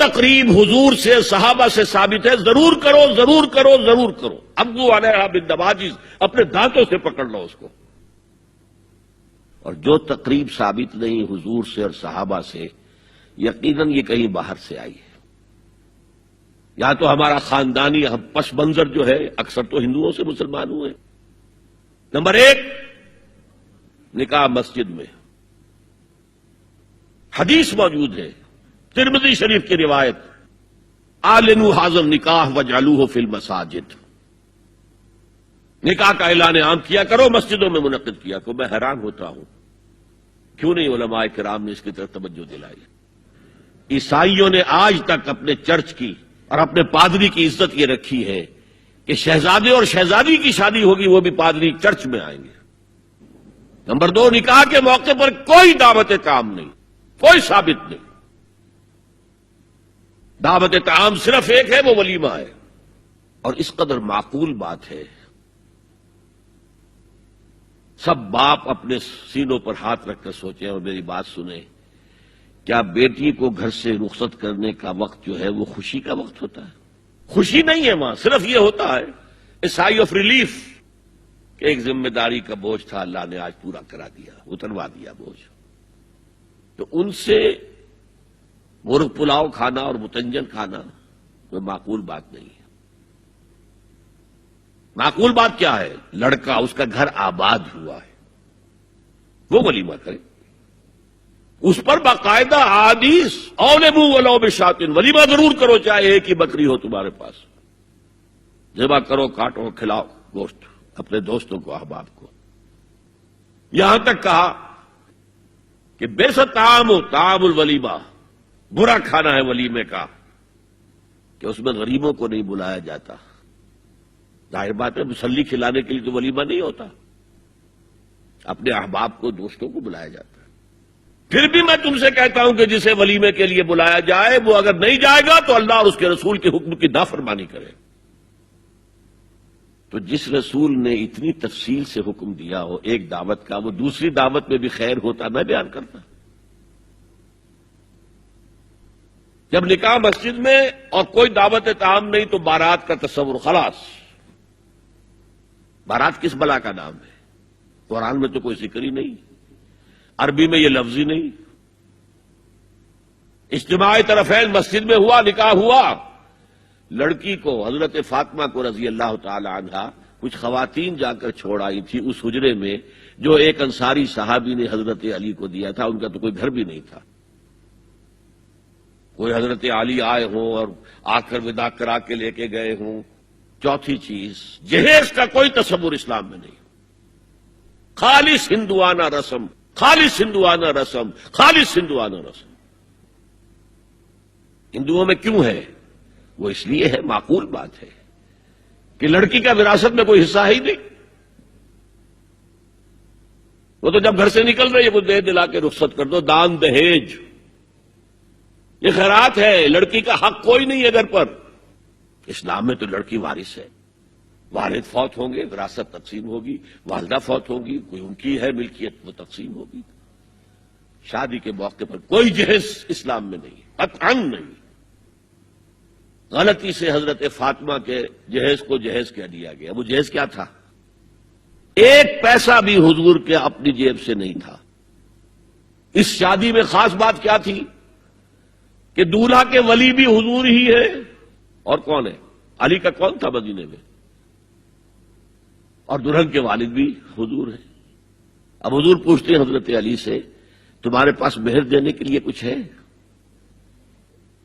تقریب حضور سے صحابہ سے ثابت ہے ضرور کرو ضرور کرو ضرور کرو. ابو علیہ بالنواجذ، اپنے دانتوں سے پکڑ لو اس کو. اور جو تقریب ثابت نہیں حضور سے اور صحابہ سے، یقیناً یہ کہیں باہر سے آئی ہے. یا تو ہمارا خاندانی پس منظر جو ہے، اکثر تو ہندوؤں سے مسلمان ہوئے. نمبر ایک، نکاح مسجد میں. حدیث موجود ہے ترمذی شریف کی روایت، اعلنوا ھذا النکاح واجعلوہ فی المساجد. نکاح کا اعلان عام کیا کرو، مسجدوں میں منعقد کیا کرو. میں حیران ہوتا ہوں کیوں نہیں علماء کرام نے اس کی طرف توجہ دلائی. عیسائیوں نے آج تک اپنے چرچ کی اور اپنے پادری کی عزت یہ رکھی ہے کہ شہزادے اور شہزادی کی شادی ہوگی وہ بھی پادری چرچ میں آئیں گے. نمبر دو، نکاح کے موقع پر کوئی دعوت طعام نہیں، کوئی ثابت نہیں. دعوت طعام صرف ایک ہے، وہ ولیمہ ہے. اور اس قدر معقول بات ہے، سب باپ اپنے سینوں پر ہاتھ رکھ کر سوچیں اور میری بات سنیں. کیا بیٹی کو گھر سے رخصت کرنے کا وقت جو ہے وہ خوشی کا وقت ہوتا ہے؟ خوشی نہیں ہے وہاں، صرف یہ ہوتا ہے اے سائی آف ریلیف کہ ایک ذمہ داری کا بوجھ تھا، اللہ نے آج پورا کرا دیا، اتروا دیا بوجھ. تو ان سے مرغ پلاؤ کھانا اور متنجن کھانا کوئی معقول بات نہیں ہے. معقول بات کیا ہے؟ لڑکا، اس کا گھر آباد ہوا ہے، وہ ولیمہ کرے. اس پر باقاعدہ حدیث اولموا ولو بشاۃ، ولیمہ ضرور کرو چاہے ایک ہی بکری ہو تمہارے پاس. ذبح کرو، کاٹو، کھلاؤ گوشت اپنے دوستوں کو، احباب کو. یہاں تک کہا کہ بئس طعام طعام الولیمہ، برا کھانا ہے ولیمے کا کہ اس میں غریبوں کو نہیں بلایا جاتا. ظاہر بات ہے مسلی کھلانے کے لیے تو ولیمہ نہیں ہوتا، اپنے احباب کو، دوستوں کو بلایا جاتا ہے. پھر بھی میں تم سے کہتا ہوں کہ جسے ولیمے کے لیے بلایا جائے وہ اگر نہیں جائے گا تو اللہ اور اس کے رسول کے حکم کی نافرمانی کرے. تو جس رسول نے اتنی تفصیل سے حکم دیا ہو ایک دعوت کا، وہ دوسری دعوت میں بھی خیر ہوتا میں بیان کرتا. جب نکاح مسجد میں اور کوئی دعوت طعام نہیں تو بارات کا تصور خلاص. بارات کس بلا کا نام ہے؟ قرآن میں تو کوئی ذکر ہی نہیں، عربی میں یہ لفظ ہی نہیں. اجتماع طرفین مسجد میں ہوا، نکاح ہوا. لڑکی کو، حضرت فاطمہ کو رضی اللہ تعالی عنہا، کچھ خواتین جا کر چھوڑ آئی تھی اس حجرے میں جو ایک انصاری صحابی نے حضرت علی کو دیا تھا. ان کا تو کوئی گھر بھی نہیں تھا. کوئی حضرت علی آئے ہوں اور آ کر وداع کرا کے لے کے گئے ہوں. چوتھی چیز، جہیز کا کوئی تصور اسلام میں نہیں. خالص ہندوانہ رسم، خالص ہندوانہ رسم، خالص ہندوانہ رسم. ہندوؤں میں کیوں ہے؟ وہ اس لیے ہے، معقول بات ہے کہ لڑکی کا وراثت میں کوئی حصہ ہی نہیں. وہ تو جب گھر سے نکل رہی ہے وہ دے دلا کے رخصت کر دو. دان دہیج یہ خیرات ہے، لڑکی کا حق کوئی نہیں ہے گھر پر. اسلام میں تو لڑکی وارث ہے. والد فوت ہوں گے، وراثت تقسیم ہوگی. والدہ فوت ہوگی، کوئی ان کی ہے ملکیت، وہ تقسیم ہوگی. شادی کے موقع پر کوئی جہیز اسلام میں نہیں، قطعاً نہیں. غلطی سے حضرت فاطمہ کے جہیز کو جہیز کہہ دیا گیا. وہ جہیز کیا تھا؟ ایک پیسہ بھی حضور کے اپنی جیب سے نہیں تھا. اس شادی میں خاص بات کیا تھی کہ دولہا کے ولی بھی حضور ہی ہے. اور کون ہے؟ علی کا کون تھا مدینے میں؟ اور دلہن کے والد بھی حضور ہیں. اب حضور پوچھتے ہیں حضرت علی سے، تمہارے پاس مہر دینے کے لیے کچھ ہے؟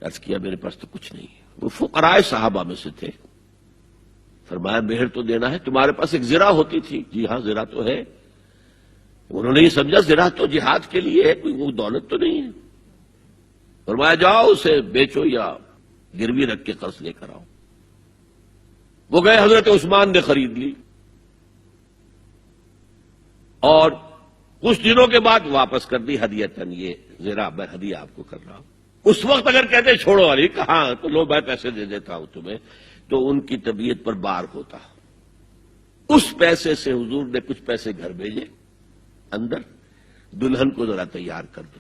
عرض کیا میرے پاس تو کچھ نہیں ہے. وہ فقراء صحابہ میں سے تھے. فرمایا مہر تو دینا ہے، تمہارے پاس ایک زرہ ہوتی تھی. جی ہاں زرہ تو ہے. انہوں نے یہ سمجھا زرہ تو جہاد کے لیے ہے، کوئی وہ دولت تو نہیں ہے. فرمایا جاؤ اسے بیچو یا گروی رکھ کے قرض لے کر آؤ. وہ گئے، حضرت عثمان نے خرید لی اور کچھ دنوں کے بعد واپس کر دی ہدیتاً. یہ زرہ میں ہدیہ آپ کو کر رہا ہوں. اس وقت اگر کہتے چھوڑو علی، کہاں تو لو میں پیسے دے دیتا ہوں تمہیں، تو ان کی طبیعت پر بار ہوتا. اس پیسے سے حضور نے کچھ پیسے گھر بھیجے اندر، دلہن کو ذرا تیار کر دو،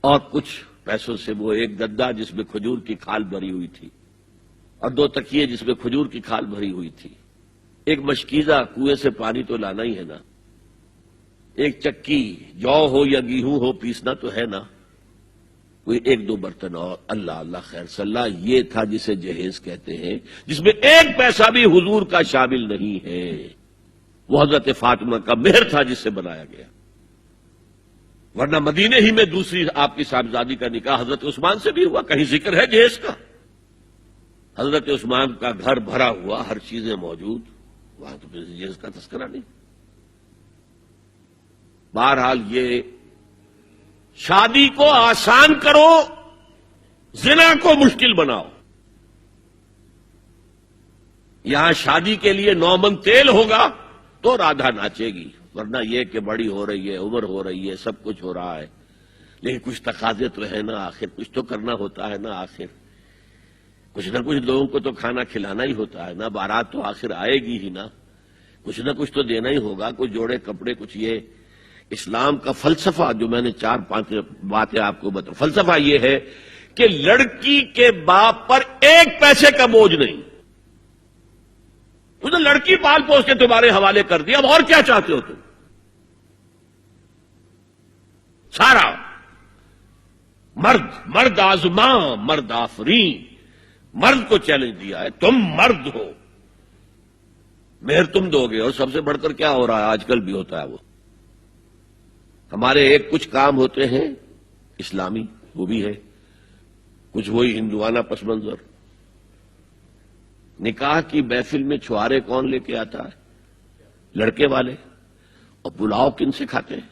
اور کچھ پیسوں سے وہ ایک گدا جس میں کھجور کی کھال بھری ہوئی تھی اور 2 تکیے جس میں کھجور کی کھال بھری ہوئی تھی، ایک مشکیزہ کنویں سے پانی تو لانا ہی ہے نا، ایک چکی جو ہو یا گیہوں ہو پیسنا تو ہے نا، کوئی 1-2 برتن اور اللہ اللہ خیر صلی اللہ، یہ تھا جسے جہیز کہتے ہیں، جس میں 1 پیسہ بھی حضور کا شامل نہیں ہے۔ وہ حضرت فاطمہ کا مہر تھا جس سے بنایا گیا، ورنہ مدینے ہی میں دوسری آپ کی صاحبزادی کا نکاح حضرت عثمان سے بھی ہوا، کہیں ذکر ہے جہیز کا؟ حضرت عثمان کا گھر بھرا ہوا، ہر چیزیں موجود، وہاں تو پھر جہیز کا تذکرہ نہیں۔ بہرحال یہ شادی کو آسان کرو، زنا کو مشکل بناؤ۔ یہاں شادی کے لیے 9 من تیل ہوگا تو رادھا ناچے گی، ورنہ یہ کہ بڑی ہو رہی ہے، عمر ہو رہی ہے، سب کچھ ہو رہا ہے، لیکن کچھ تقاضے تو ہے نا، آخر کچھ تو کرنا ہوتا ہے نا، آخر کچھ نہ کچھ لوگوں کو تو کھانا کھلانا ہی ہوتا ہے نا، بارات تو آخر آئے گی ہی نا، کچھ نہ کچھ تو دینا ہی ہوگا، کچھ جوڑے کپڑے، کچھ یہ۔ اسلام کا فلسفہ جو میں نے 4-5 باتیں آپ کو بتا، فلسفہ یہ ہے کہ لڑکی کے باپ پر 1 پیسے کا بوجھ نہیں، اس نے لڑکی پال پوس کے تمہارے حوالے کر دیا، اب اور کیا چاہتے ہو تم؟ سارا مرد آزماں مرد آفرین، مرد کو چیلنج دیا ہے، تم مرد ہو، مہر تم دو گے، اور سب سے بڑھ کر کیا ہو رہا ہے آج کل بھی ہوتا ہے، وہ ہمارے ایک کچھ کام ہوتے ہیں اسلامی، وہ بھی ہے، کچھ وہی ہندوانہ پس منظر۔ نکاح کی محفل میں چھوارے کون لے کے آتا ہے؟ لڑکے والے، اور پلاؤ کن سے کھاتے ہیں؟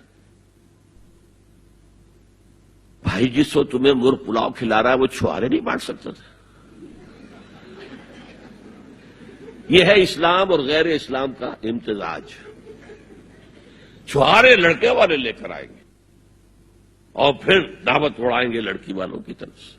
بھائی جس کو تمہیں مرغ پلاؤ کھلا رہا ہے وہ چھوارے نہیں بانٹ سکتا تھا؟ یہ ہے اسلام اور غیر اسلام کا امتزاج۔ چھوارے لڑکے والے لے کر آئیں گے اور پھر دعوت اڑائیں گے لڑکی والوں کی طرف سے۔